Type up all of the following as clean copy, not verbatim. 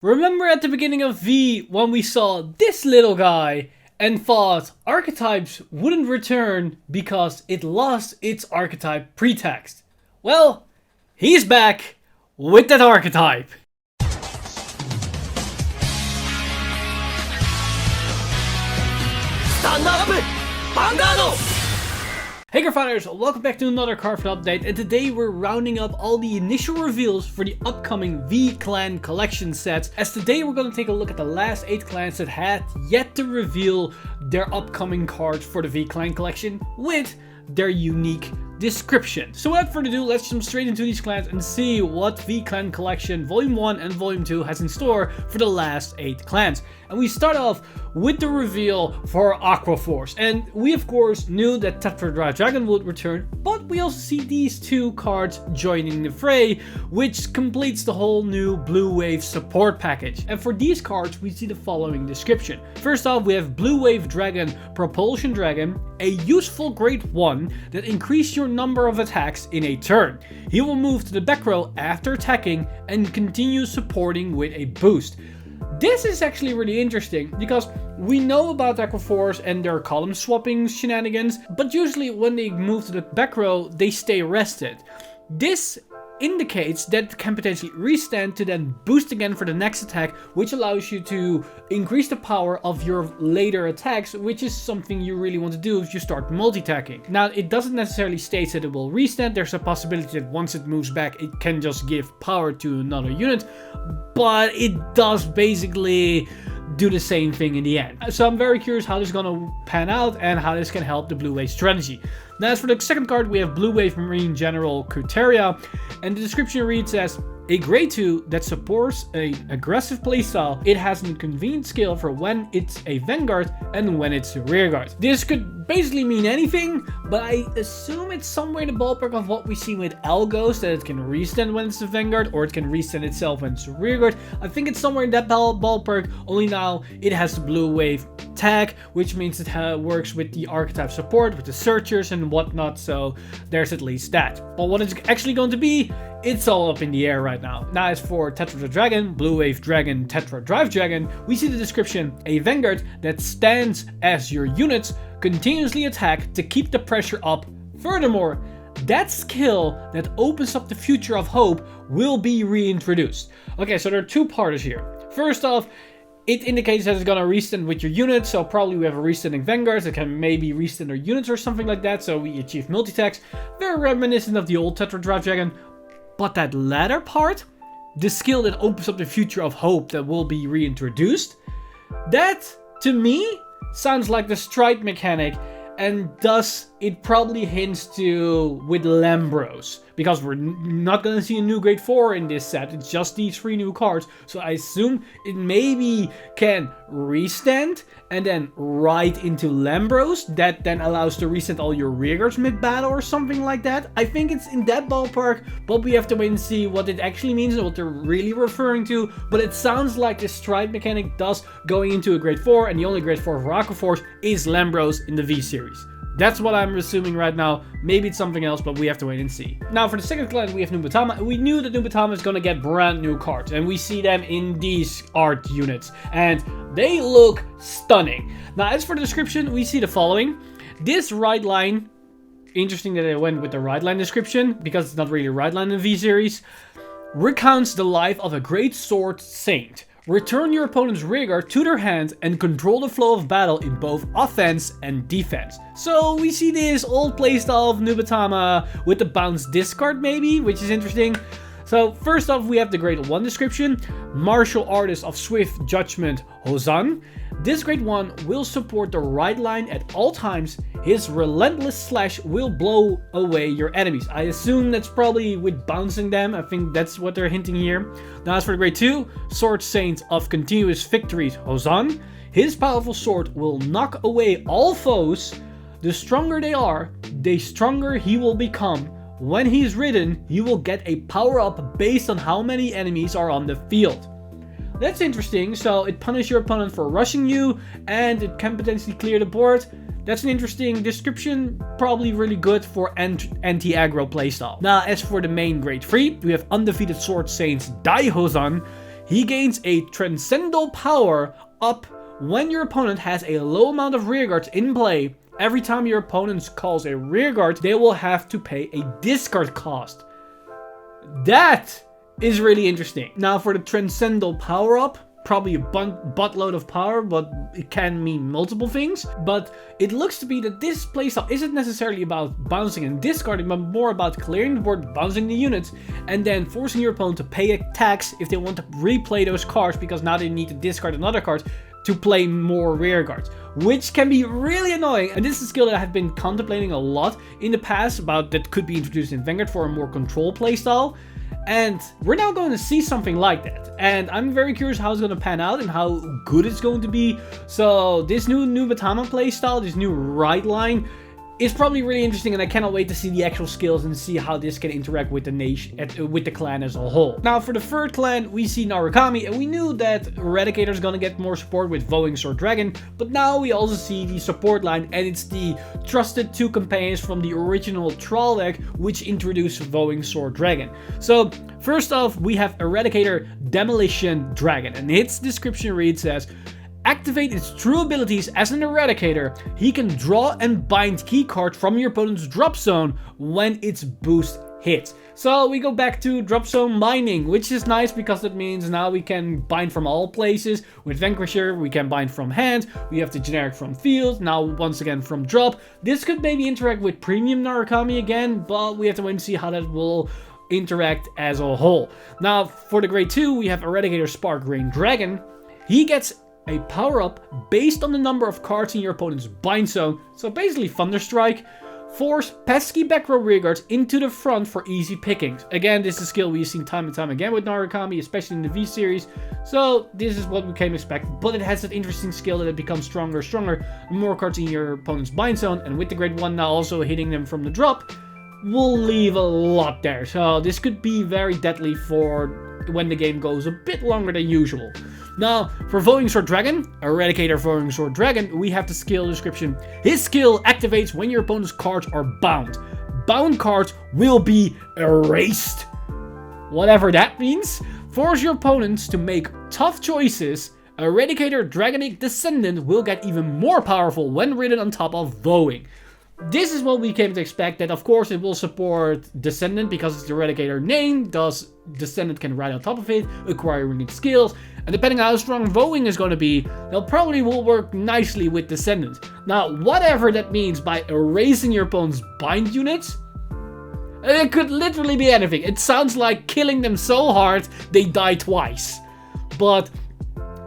Remember at the beginning of V when we saw this little guy and thought archetypes wouldn't return because it lost its archetype pretext? Well, he's back with that archetype. Stand up, Vanguard! Hey Cardfighters, welcome back to another Cardfight update, and today we're rounding up all the initial reveals for the upcoming V Clan collection sets, as today we're going to take a look at the last 8 clans that had yet to reveal their upcoming cards for the V Clan collection with their unique description. So without further ado, let's jump straight into these clans and see what V Clan Collection Volume 1 and Volume 2 has in store for the last 8 clans. And we start off with the reveal for Aqua Force. And we of course knew that Tetra Dragon would return, but we also see these 2 cards joining the fray, which completes the whole new Blue Wave support package. And for these cards, we see the following description. First off, we have Blue Wave Dragon, Propulsion Dragon, a useful grade 1 that increases your number of attacks in a turn. He will move to the back row after attacking and continue supporting with a boost. This is actually really interesting because we know about Aqua Force and their column swapping shenanigans, but usually when they move to the back row, they stay rested. This indicates that it can potentially restand to then boost again for the next attack, which allows you to increase the power of your later attacks, which is something you really want to do if you start multi-attacking. Now, it doesn't necessarily state that it will restand. There's a possibility that once it moves back, it can just give power to another unit, but it does basically do the same thing in the end. So I'm very curious how this is going to pan out and how this can help the Blue Wave strategy. Now, as for the second card, we have Blue Wave Marine General Kuteria, and the description reads as a grade 2 that supports an aggressive playstyle. It has a convenient skill for when it's a Vanguard and when it's a Rearguard. This could basically mean anything, but I assume it's somewhere in the ballpark of what we see with Algos, that it can restand when it's a Vanguard, or it can restand itself when it's a Rearguard. I think it's somewhere in that ballpark, only now it has the Blue Wave tag, which means it works with the archetype support, with the searchers and whatnot, so there's at least that. But what it's actually going to be, it's all up in the air right now. Now, as for Tetra Dragon, Blue Wave Dragon, Tetra Drive Dragon, we see the description: a Vanguard that stands as your units continuously attack to keep the pressure up. Furthermore, that skill that opens up the future of hope will be reintroduced. Okay, so there are 2 parts here. First off, it indicates that it's gonna restand with your units, so probably we have a restanding Vanguards that can maybe restand their units or something like that, so we achieve multi-attacks. Very reminiscent of the old Tetra Drive Dragon. But that latter part, the skill that opens up the future of hope that will be reintroduced, that to me sounds like the stride mechanic, and thus it probably hints to with Lambros, because we're not going to see a new grade 4 in this set. It's just these 3 new cards, so I assume it maybe can restand and then ride into Lambros, that then allows to reset all your rearguards mid-battle or something like that. I think it's in that ballpark, but we have to wait and see what it actually means and what they're really referring to. But it sounds like the stride mechanic does going into a grade 4, and the only grade 4 for Aqua Force is Lambros in the V series. That's what I'm assuming right now. Maybe it's something else, but we have to wait and see. Now, for the second clan, we have Nubatama. We knew that Nubatama is going to get brand new cards, and we see them in these art units, and they look stunning. Now, as for the description, we see the following. This ride line, interesting that I went with the ride line description, because it's not really a ride line in the V series, recounts the life of a great sword saint. Return your opponent's rearguard to their hand and control the flow of battle in both offense and defense. So we see this old playstyle of Nubatama with the bounce discard maybe, which is interesting. So first off, we have the grade 1 description. Martial Artist of Swift Judgment, Hozan. This grade 1 will support the right line at all times. His relentless slash will blow away your enemies. I assume that's probably with bouncing them. I think that's what they're hinting here. Now, as for the grade 2, Sword Saint of Continuous Victories, Hozan. His powerful sword will knock away all foes. The stronger they are, the stronger he will become. When he's ridden, you will get a power up based on how many enemies are on the field. That's interesting. So it punishes your opponent for rushing you, and it can potentially clear the board. That's an interesting description, probably really good for anti-aggro playstyle. Now, as for the main grade 3, we have Undefeated Sword Saints Daihozan. He gains a transcendental power up when your opponent has a low amount of rearguards in play. Every time your opponent calls a rearguard, they will have to pay a discard cost. That is really interesting. Now for the transcendental power up, probably a buttload of power, but it can mean multiple things. But it looks to be that this playstyle isn't necessarily about bouncing and discarding, but more about clearing the board, bouncing the units, and then forcing your opponent to pay a tax if they want to replay those cards, because now they need to discard another card to play more rear guards, which can be really annoying. And this is a skill that I have been contemplating a lot in the past about that could be introduced in Vanguard for a more control playstyle. And we're now going to see something like that. And I'm very curious how it's going to pan out and how good it's going to be. So this new Nubatama playstyle, this new right line, is probably really interesting, and I cannot wait to see the actual skills and see how this can interact with the nation, with the clan as a whole. Now for the third clan, we see Narukami, and we knew that Eradicator is gonna get more support with Vowing Sword Dragon, but now we also see the support line, and it's the trusted 2 companions from the original Troll deck, which introduced Vowing Sword Dragon. So first off, we have Eradicator Demolition Dragon, and its description reads as: activate its true abilities as an Eradicator. He can draw and bind key cards from your opponent's drop zone when its boost hits. So we go back to drop zone binding, which is nice because that means now we can bind from all places. With Vanquisher, we can bind from hand. We have the generic from field, now once again from drop. This could maybe interact with premium Narukami again, but we have to wait and see how that will interact as a whole. Now for the grade 2, we have Eradicator Spark Rain Dragon. He gets a power-up based on the number of cards in your opponent's bind zone. So basically Thunderstrike. Force pesky back row rearguards into the front for easy pickings. Again, this is a skill we've seen time and time again with Narukami, especially in the V series. So this is what we can expect, but it has that interesting skill that it becomes stronger, the more cards in your opponent's bind zone. And with the grade 1 now also hitting them from the drop, will leave a lot there. So this could be very deadly for when the game goes a bit longer than usual. Now, for Vowing Sword Dragon, Eradicator Vowing Sword Dragon, we have the skill description. His skill activates when your opponent's cards are bound. Bound cards will be erased. Whatever that means. Force your opponents to make tough choices. Eradicator Dragonic Descendant will get even more powerful when ridden on top of Vowing. This is what we came to expect, that of course it will support Descendant because it's the Eradicator name, thus Descendant can ride on top of it, acquiring its skills, and depending on how strong Vowing is going to be, they'll probably will work nicely with Descendant. Now, whatever that means by erasing your opponent's bind units, it could literally be anything. It sounds like killing them so hard they die twice. But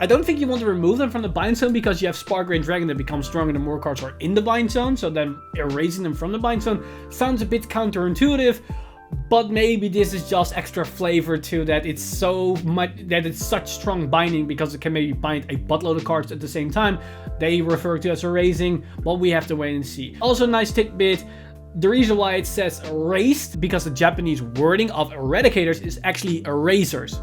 I don't think you want to remove them from the bind zone because you have Spark Rain Dragon that becomes stronger the more cards are in the bind zone. So then erasing them from the bind zone sounds a bit counterintuitive, but maybe this is just extra flavor to that it's so much, that it's such strong binding because it can maybe bind a buttload of cards at the same time. They refer to as erasing, but we have to wait and see. Also, nice tidbit. The reason why it says erased, because the Japanese wording of eradicators is actually erasers.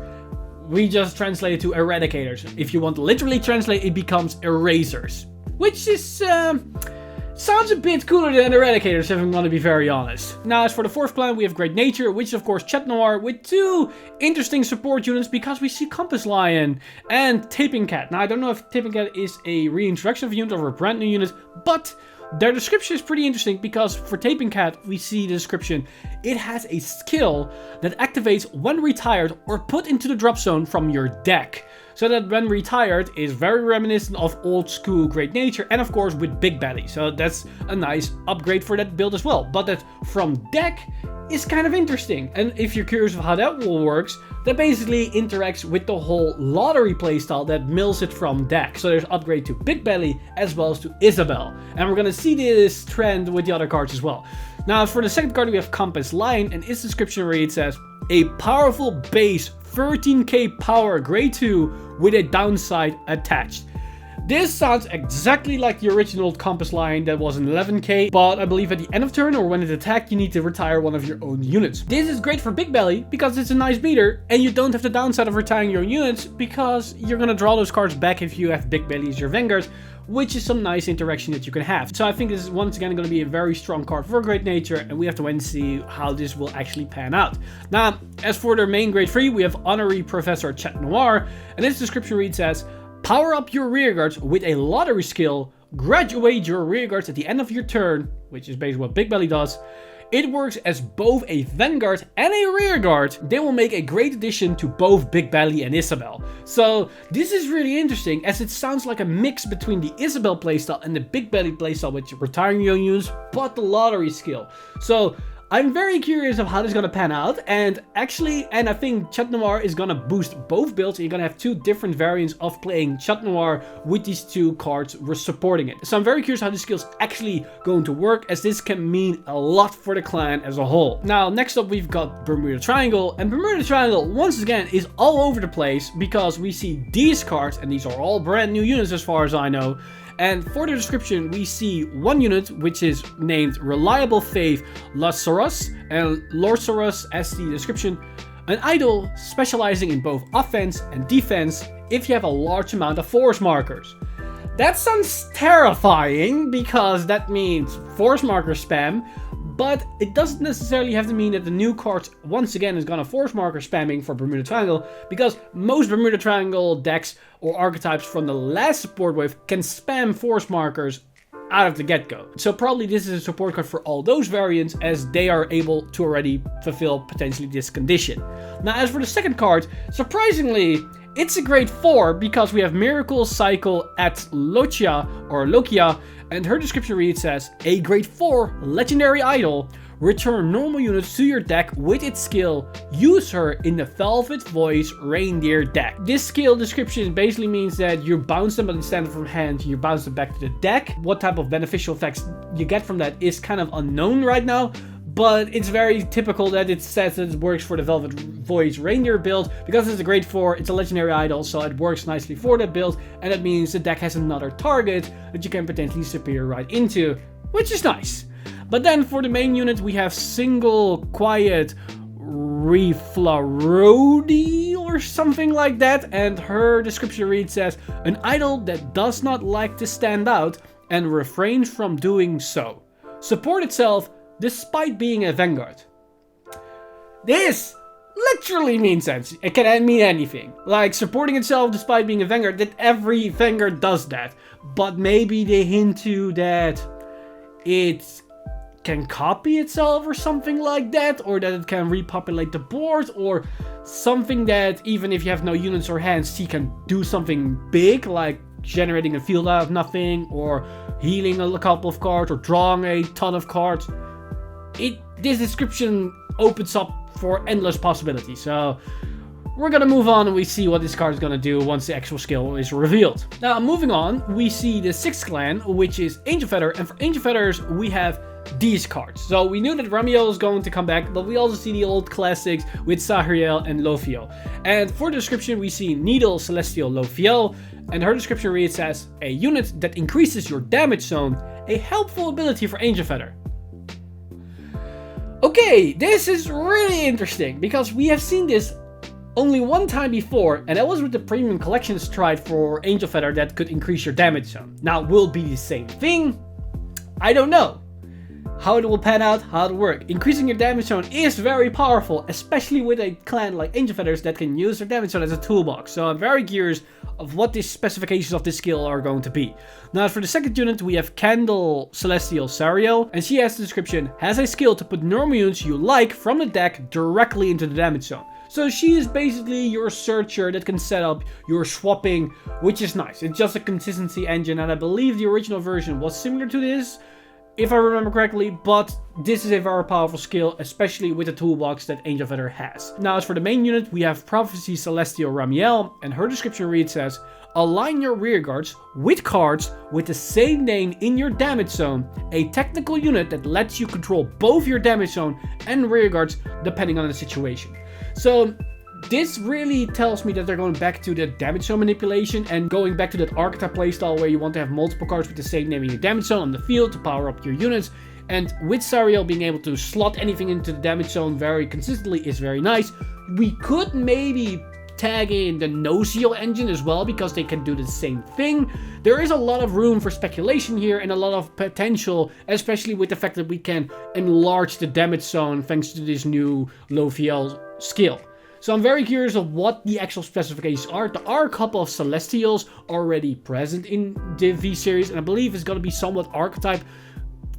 We just translate it to eradicators. If you want to literally translate, it becomes erasers. Which is, sounds a bit cooler than eradicators, if I'm going to be very honest. Now, as for the fourth clan, we have Great Nature, which is of course Chat Noir, with 2 interesting support units because we see Compass Lion and Taping Cat. Now, I don't know if Taping Cat is a reintroduction of a unit or a brand new unit, but their description is pretty interesting because for Taping Cat, we see the description. It has a skill that activates when retired or put into the drop zone from your deck. So that when retired is very reminiscent of old school Great Nature and of course with Big Belly. So that's a nice upgrade for that build as well. But that from deck is kind of interesting. And if you're curious of how that all works, that basically interacts with the whole lottery playstyle that mills it from deck. So there's upgrade to Big Belly as well as to Isabel. And we're gonna see this trend with the other cards as well. Now for the second card we have Compass Lion, and its description reads as a powerful base 13k power grade 2 with a downside attached. This sounds exactly like the original Compass Lion that was an 11k, but I believe at the end of turn or when it attacked, you need to retire one of your own units. This is great for Big Belly because it's a nice beater and you don't have the downside of retiring your own units because you're gonna draw those cards back if you have Big Belly as your Vanguard, which is some nice interaction that you can have. So I think this is once again going to be a very strong card for Great Nature, and we have to wait and see how this will actually pan out. Now, as for their main grade 3, we have Honorary Professor Chat Noir, and its description reads as, power up your rearguards with a lottery skill, graduate your rearguards at the end of your turn, which is basically what Big Belly does. It works as both a Vanguard and a rearguard. They will make a great addition to both Big Belly and Isabel. So this is really interesting, as it sounds like a mix between the Isabel playstyle and the Big Belly playstyle with retiring your units, but the lottery skill. So I'm very curious of how this is going to pan out, and I think Chat Noir is going to boost both builds. You're going to have two different variants of playing Chat Noir with these two cards supporting it. So I'm very curious how this skill is actually going to work, as this can mean a lot for the clan as a whole. Now, next up we've got Bermuda Triangle, and Bermuda Triangle once again is all over the place, because we see these cards, and these are all brand new units as far as I know. And for the description, we see one unit which is named Reliable Faith Lazarus, and Lazarus as the description, an idol specializing in both offense and defense if you have a large amount of force markers. That sounds terrifying, because that means force marker spam, but it doesn't necessarily have to mean that the new card once again is gonna force marker spamming for Bermuda Triangle, because most Bermuda Triangle decks or archetypes from the last support wave can spam force markers out of the get-go. So probably this is a support card for all those variants, as they are able to already fulfill potentially this condition. Now, as for the second card, surprisingly, it's a grade 4, because we have Miracle Cycle at Lokia, and her description reads as, a grade 4 legendary idol, return normal units to your deck with its skill, use her in the Velvet Voice Reindeer deck. This skill description basically means that you bounce them instead of from hand, you bounce them back to the deck. What type of beneficial effects you get from that is kind of unknown right now, but it's very typical that it says that it works for the Velvet Voice Reindeer build, because it's a grade 4, it's a legendary idol, so it works nicely for that build, and that means the deck has another target that you can potentially disappear right into, which is nice. But then for the main unit, we have Single Quiet Reflarodi or something like that, and her description reads as, an idol that does not like to stand out and refrains from doing so. Support itself despite being a Vanguard. This literally means sense. It can mean anything. Like supporting itself despite being a Vanguard, that every Vanguard does that. But maybe they hint to that it can copy itself or something like that, or that it can repopulate the board, or something that even if you have no units or hands, she can do something big, like generating a field out of nothing, or healing a couple of cards, or drawing a ton of cards. This description opens up for endless possibilities, so we're gonna move on and we see what this card is gonna do once the actual skill is revealed. Now, moving on, we see the 6th clan, which is Angel Feather, and for Angel Feathers, we have these cards. So we knew that Ramiel is going to come back, but we also see the old classics with Sahriel and Lophiel. And for the description, we see Needle Celestial Lophiel, and her description reads as, a unit that increases your damage zone, a helpful ability for Angel Feather. Okay, this is really interesting, because we have seen this only one time before, and that was with the Premium Collection Stride for Angel Feather that could increase your damage zone. Now, will it be the same thing? I don't know. How it will pan out, how it will work. Increasing your damage zone is very powerful, especially with a clan like Angel Feathers that can use their damage zone as a toolbox. So I'm very curious of what the specifications of this skill are going to be. Now for the second unit, we have Candle Celestial Sariel, and she has the description, has a skill to put normal units you like from the deck directly into the damage zone. So she is basically your searcher that can set up your swapping, which is nice. It's just a consistency engine, and I believe the original version was similar to this, if I remember correctly, but this is a very powerful skill, especially with the toolbox that Angel Feather has. Now, as for the main unit, we have Prophecy Celestial Ramiel, and her description reads as, align your rearguards with cards with the same name in your damage zone, a technical unit that lets you control both your damage zone and rearguards depending on the situation. So this really tells me that they're going back to the damage zone manipulation and going back to that archetype playstyle where you want to have multiple cards with the same name in your damage zone on the field to power up your units. And with Sariel being able to slot anything into the damage zone very consistently is very nice. We could maybe tag in the no-seal engine as well, because they can do the same thing. There is a lot of room for speculation here and a lot of potential, especially with the fact that we can enlarge the damage zone thanks to this new low VL skill. So I'm very curious of what the actual specifications are. There are a couple of Celestials already present in the V series, and I believe it's going to be somewhat archetype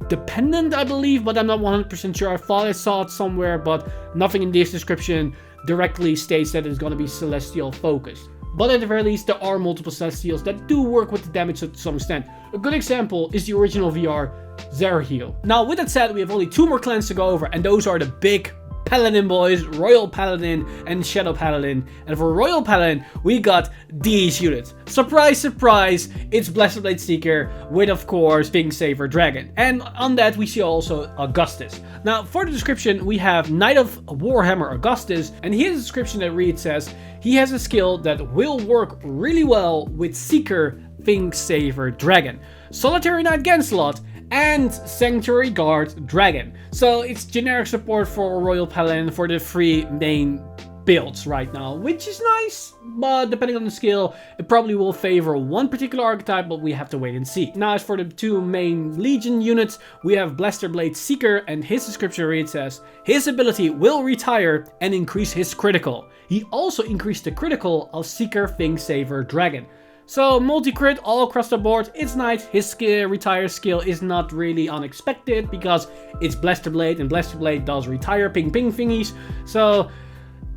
dependent, I believe, but I'm not 100% sure. I thought I saw it somewhere, but nothing in this description directly states that it's going to be Celestial focused. But at the very least, there are multiple Celestials that do work with the damage to some extent. A good example is the original VR Zeraheel. Now, with that said, we have only 2 more clans to go over, and those are the big Paladin boys, Royal Paladin and Shadow Paladin. And for Royal Paladin, we got these units. Surprise, surprise, it's Blasterblade Seeker with, of course, Sphinx-Saver Dragon. And on that, we see also Augustus. Now, for the description, we have Knight of Warhammer Augustus, and here's a description that reads says, he has a skill that will work really well with Seeker, Sphinx-Saver Dragon, Solitary Knight Ganslot, and Sanctuary Guard Dragon. So it's generic support for Royal Paladin for the 3 main builds right now, which is nice, but depending on the skill, it probably will favor one particular archetype, but we have to wait and see. Now, as for the 2 main Legion units, we have Blasterblade Seeker, and his description reads as, his ability will retire and increase his critical. He also increased the critical of Seeker, Sphinx-Saver Dragon. So multi-crit all across the board, it's nice. His retire skill is not really unexpected because it's Blasterblade, and Blasterblade does retire ping ping thingies. So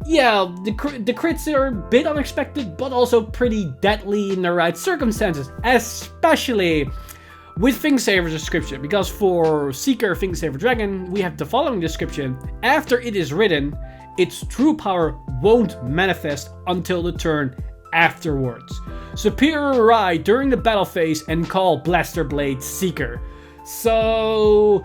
yeah, the crits are a bit unexpected, but also pretty deadly in the right circumstances, especially with Sphinx-Saver's description, because for Seeker, Sphinx-Saver Dragon, we have the following description. After it is written, its true power won't manifest until the turn afterwards. Superior ride during the battle phase and call Blasterblade Seeker. So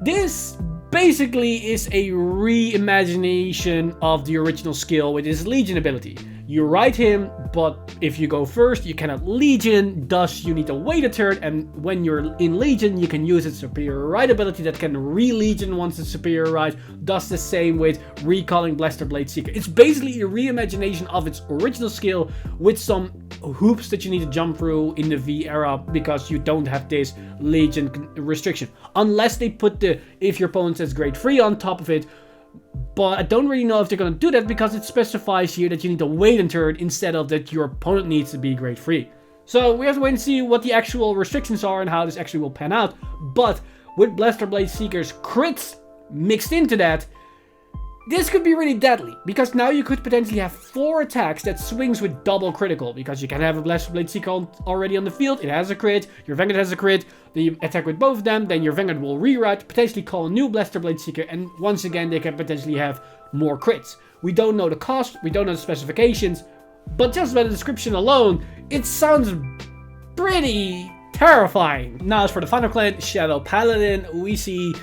this basically is a reimagination of the original skill with his Legion ability. You ride him, but if you go first, you cannot Legion, thus you need to wait a turn, and when you're in Legion, you can use its Superior Ride ability that can re-Legion once it's Superior Ride, thus the same with recalling Blasterblade Seeker. It's basically a reimagination of its original skill with some hoops that you need to jump through in the V era because you don't have this Legion restriction. Unless they put the if your opponent says grade 3 on top of it. But I don't really know if they're going to do that because it specifies here that you need to wait a turn instead of that your opponent needs to be grade 3. So we have to wait and see what the actual restrictions are and how this actually will pan out. But with Blasterblade Seeker's crits mixed into that, this could be really deadly, because now you could potentially have 4 attacks that swings with double critical, because you can have a Blasterblade Seeker already on the field, it has a crit, your Vanguard has a crit, then you attack with both of them, then your Vanguard will rewrite, potentially call a new Blasterblade Seeker, and once again they can potentially have more crits. We don't know the cost, we don't know the specifications, but just by the description alone, it sounds pretty terrifying. Now as for the final clan, Shadow Paladin, we see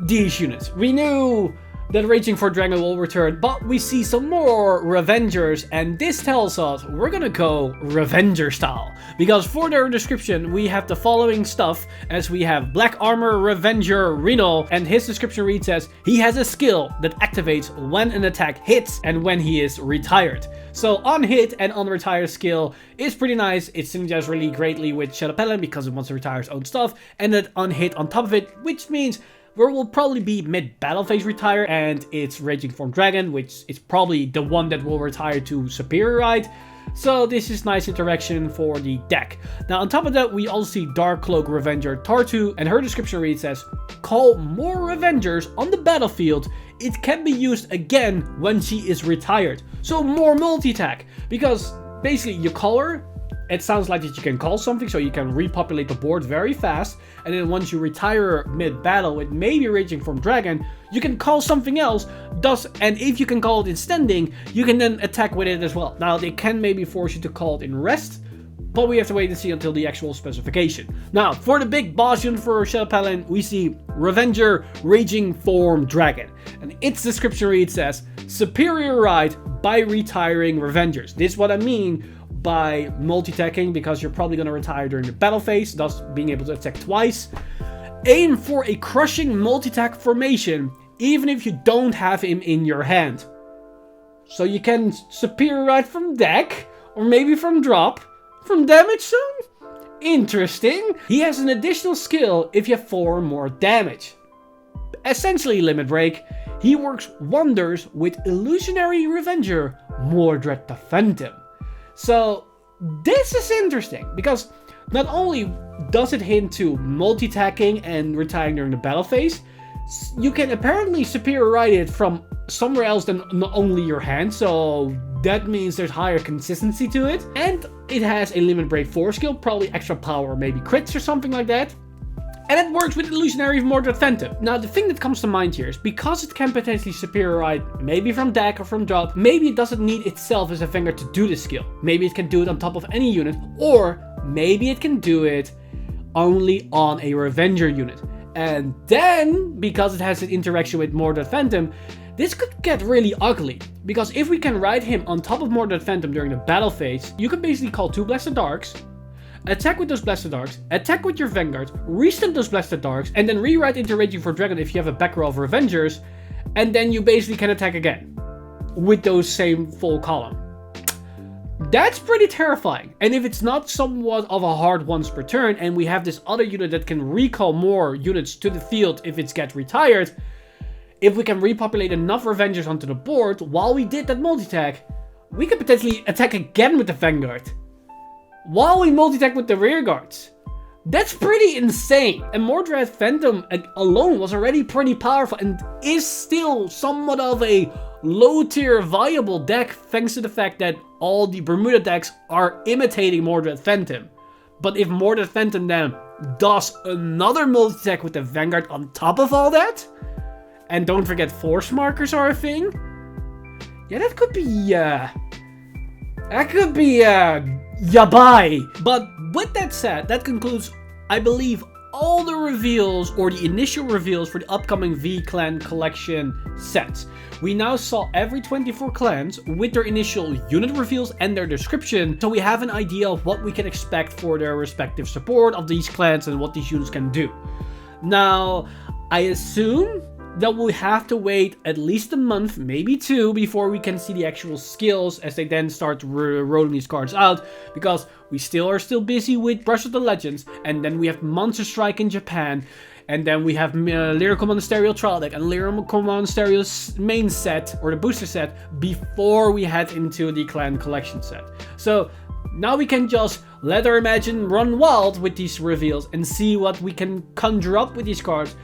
these units. We knew that Raging for Dragon will return, but we see some more Revengers, and this tells us we're gonna go Revenger style, because for their description we have the following stuff, as we have Black Armor Revenger Reno, and his description reads as, he has a skill that activates when an attack hits and when he is retired. So on hit and on retire skill is pretty nice. It synergizes really greatly with Shadow Paladin because it wants to retire its own stuff, and that on hit on top of it, which means where will probably be mid-battle phase retire, and it's Raging Form Dragon, which is probably the one that will retire to Superior Ride. So this is nice interaction for the deck. Now on top of that, we also see Dark Cloak Revenger Tartu, and her description reads as, call more Revengers on the battlefield. It can be used again when she is retired. So more multi-attack, because basically you call her, it sounds like that you can call something, so you can repopulate the board very fast, and then once you retire mid-battle with maybe Raging Form Dragon, you can call something else, and if you can call it in standing, you can then attack with it as well. Now, they can maybe force you to call it in rest, but we have to wait and see until the actual specification. Now, for the big boss unit for Shadow Paladin, we see Revenger Raging Form Dragon, and its description reads as, Superior Ride by retiring Revengers. This is what I mean by multi-attacking, because you're probably going to retire during the battle phase, thus being able to attack twice. Aim for a crushing multi-attack formation, even if you don't have him in your hand. So you can superior ride from deck, or maybe from drop, from damage zone? Interesting. He has an additional skill if you have 4 or more damage. Essentially limit break. He works wonders with Illusionary Revenger, Mordred the Phantom. So this is interesting, because not only does it hint to multi-attacking and retiring during the battle phase, you can apparently superior ride it from somewhere else than not only your hand, so that means there's higher consistency to it. And it has a limit break 4 skill, probably extra power, maybe crits or something like that. And it works with Illusionary Mordred Phantom. Now the thing that comes to mind here is, because it can potentially superior ride maybe from deck or from drop, maybe it doesn't need itself as a Vanguard to do this skill. Maybe it can do it on top of any unit, or maybe it can do it only on a Revenger unit. And then, because it has an interaction with Mordred Phantom, this could get really ugly. Because if we can ride him on top of Mordred Phantom during the battle phase, you can basically call 2 Blasted Darks, attack with those Blasted Darks, attack with your Vanguard, restun those Blasted Darks, and then rewrite into Raging for Dragon if you have a back row of Revengers, and then you basically can attack again with those same full column. That's pretty terrifying. And if it's not somewhat of a hard once per turn, and we have this other unit that can recall more units to the field if it gets retired, if we can repopulate enough Revengers onto the board while we did that multi-attack, we could potentially attack again with the Vanguard while we multi-attack with the rear guards. That's pretty insane. And Mordred Phantom alone was already pretty powerful and is still somewhat of a low tier viable deck, thanks to the fact that all the Bermuda decks are imitating Mordred Phantom. But if Mordred Phantom then does another multi-attack with the Vanguard on top of all that, and don't forget force markers are a thing, yeah, that could be yabai. But with that said, that concludes, I believe, all the reveals, or the initial reveals, for the upcoming V-Clan collection sets. We now saw every 24 clans with their initial unit reveals and their description, so we have an idea of what we can expect for their respective support of these clans and what these units can do. Now, I assume that we'll have to wait at least a month, maybe 2, before we can see the actual skills as they then start rolling these cards out, because we are still busy with Brush of the Legends, and then we have Monster Strike in Japan, and then we have Lyrical Monasterial Trial Deck and Lyrical Monasterial's main set, or the booster set, before we head into the Clan Collection set. So now we can just let our imagination run wild with these reveals and see what we can conjure up with these cards,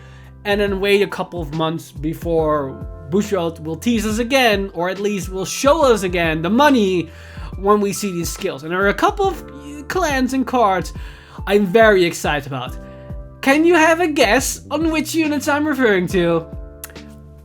and then wait a couple of months before Bushiroad will tease us again, or at least will show us again the money when we see these skills. And there are a couple of clans and cards I'm very excited about. Can you have a guess on which units I'm referring to?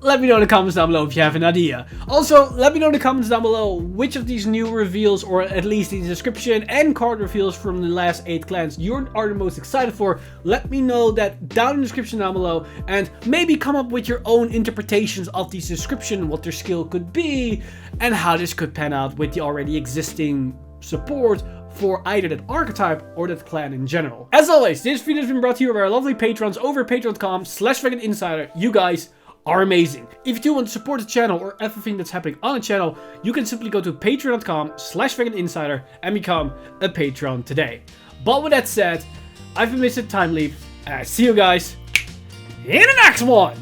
Let me know in the comments down below if you have an idea. Also, let me know in the comments down below which of these new reveals, or at least the description and card reveals from the last 8 clans, you are the most excited for. Let me know that down in the description down below, and maybe come up with your own interpretations of these description, what their skill could be, and how this could pan out with the already existing support for either that archetype or that clan in general. As always, this video has been brought to you by our lovely patrons over at patreon.com/VanguardInsider. You guys are amazing. If you do want to support the channel or everything that's happening on the channel, you can simply go to patreon.com/VanguardInsider and become a patron today. But with that said, I've been Mr. Time Leap, and I see you guys in the next one!